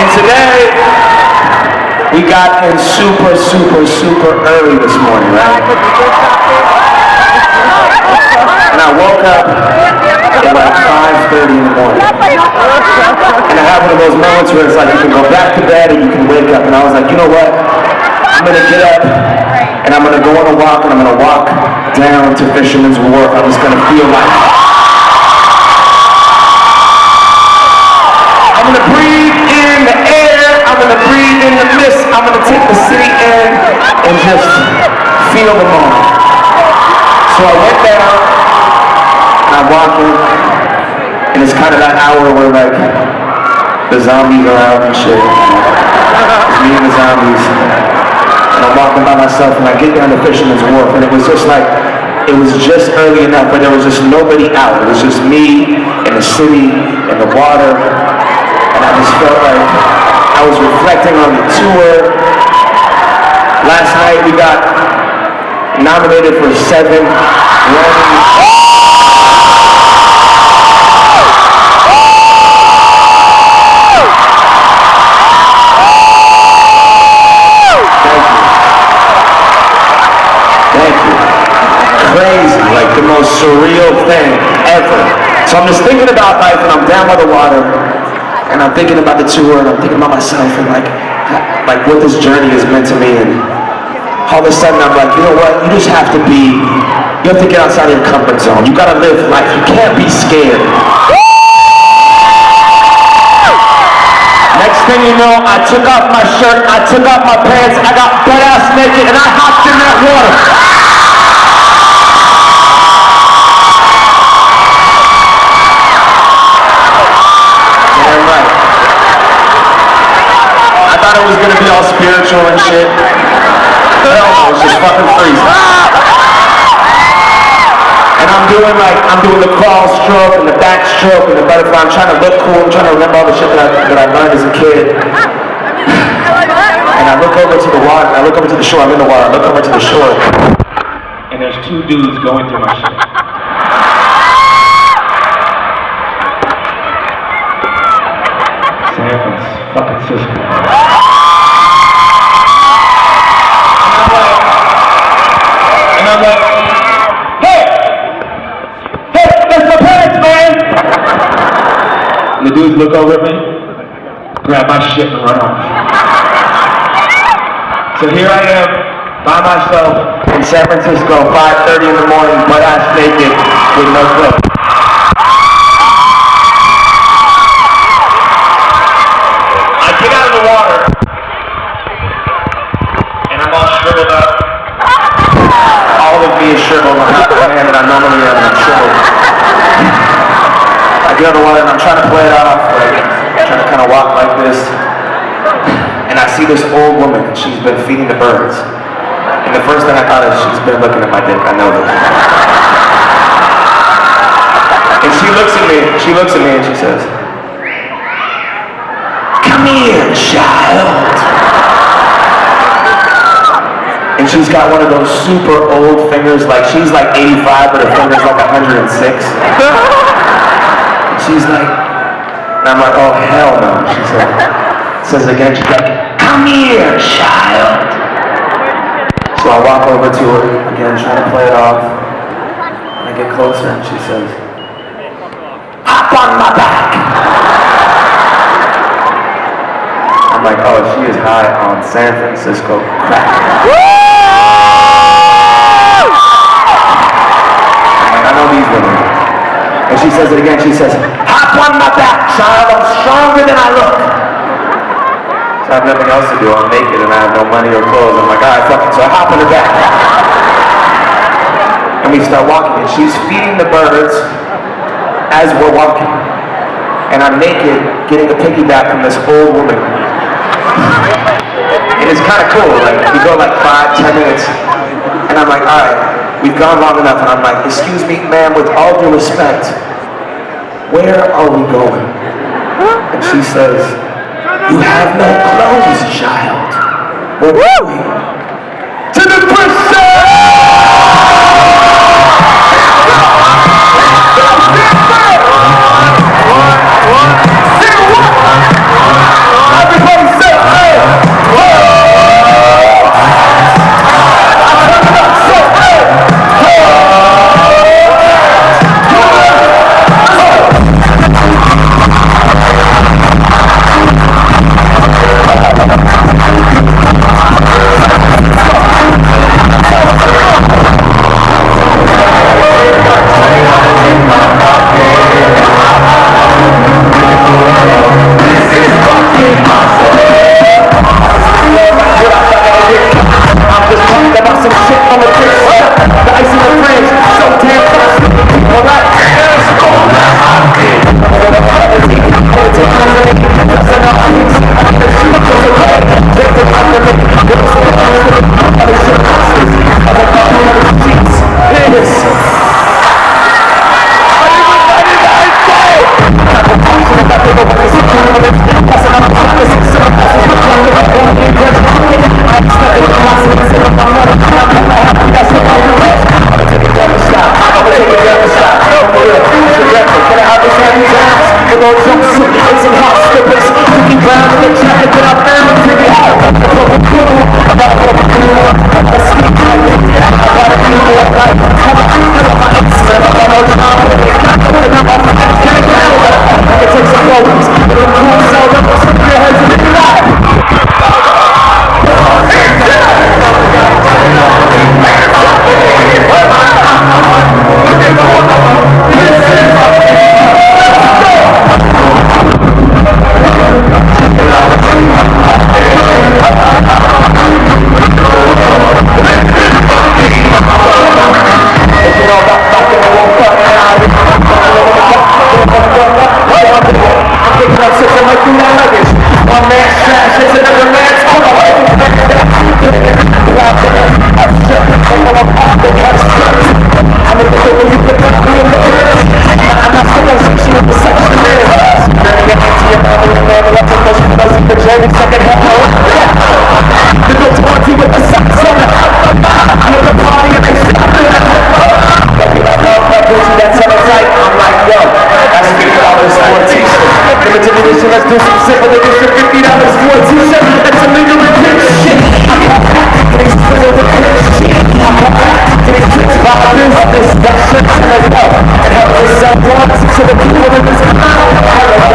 And today, we got in super early this morning, right? And I woke up at like 5:30 in the morning. And I had one of those moments where it's like you can go back to bed and you can wake up. And I was like, you know what? I'm gonna get up and I'm gonna go on a walk and I'm gonna walk down to Fisherman's Wharf. I'm just gonna feel like I'm gonna breathe in the air, I'm gonna breathe in the mist, I'm gonna take the city in and just feel the moment. So I went down, and I'm walking, and it's kind of that hour where like the zombies are out and shit. It's me and the zombies. And I'm walking by myself and I get down to Fisherman's Wharf and it was just early enough, but there was just nobody out. It was just me and the city and the water. And I just felt like I was reflecting on the tour. Last night we got nominated for 7 Grammys. Crazy, like the most surreal thing ever. So I'm just thinking about life and I'm down by the water and I'm thinking about the tour and I'm thinking about myself and like what this journey has meant to me, and all of a sudden I'm like, you know what, you have to get outside of your comfort zone. You gotta live life, you can't be scared. Next thing you know, I took off my shirt, I took off my pants, I got butt ass naked and I hopped in that water. It was gonna be all spiritual and shit. Hell no, it was just fucking freezing. And I'm doing the crawl stroke and the back stroke and the butterfly. I'm trying to look cool. I'm trying to remember all the shit that I learned as a kid. And I look over to the water. I look over to the shore. I'm in the water. I look over to the shore. And there's 2 dudes going through my shit. San Francisco. And I'm like, hey, that's my parents, man. And the dudes look over at me, grab my shit and run off. So here I am, by myself in San Francisco, 5:30 in the morning, butt ass naked, with no clothes. I get out of the water, and I'm all shriveled up. All of me is shriveled. I'm not the man that I normally am, and I'm shriveled. I get out of the water and I'm trying to play it off, like, trying to kind of walk like this. And I see this old woman, and she's been feeding the birds. And the first thing I thought is, she's been looking at my dick, I know this. And she looks at me and she says, "Come here, child." And she's got one of those super old fingers, like she's like 85, but her finger's like 106. And she's like, and I'm like, oh hell no. She says it again, she's like, "Come here, child." So I walk over to her again, trying to play it off. And I get closer and she says, "Hop on my back." I'm like, oh, she is high on San Francisco crack. I know these women. And she says it again, she says, "Hop on my back, child, I'm stronger than I look." So I have nothing else to do, I'm naked and I have no money or clothes. I'm like, alright, fuck it, so I hop on her back. And we start walking, and she's feeding the birds as we're walking. And I'm naked, getting a piggyback from this old woman. And it's kind of cool, like, we go like 5-10 minutes. And I'm like, alright, we've gone long enough, and I'm like, excuse me, ma'am, with all due respect, where are we going? And she says, "You have no clothes, child. We're going to the prison!" I've been her through that luggage. One man's trash is another man's car. I'm in the middle, you can put me in the earth. I'm not saying sexual perception is. Turning it into your mother and man, that's a question for those in the journey, second hell. The go party with the socks on. I'm at the party and they stop it. Baby, I love that bitch, that's on the right. I'm like, yo, that's $50 for a t-shirt. Limited edition, let's do some simple edition. $50 for a t-shirt. That's a legal legit shit. I got that, they spill the shit. I got that, they tricks by this, that shit, and I go. And help us sell drugs to the people in this town.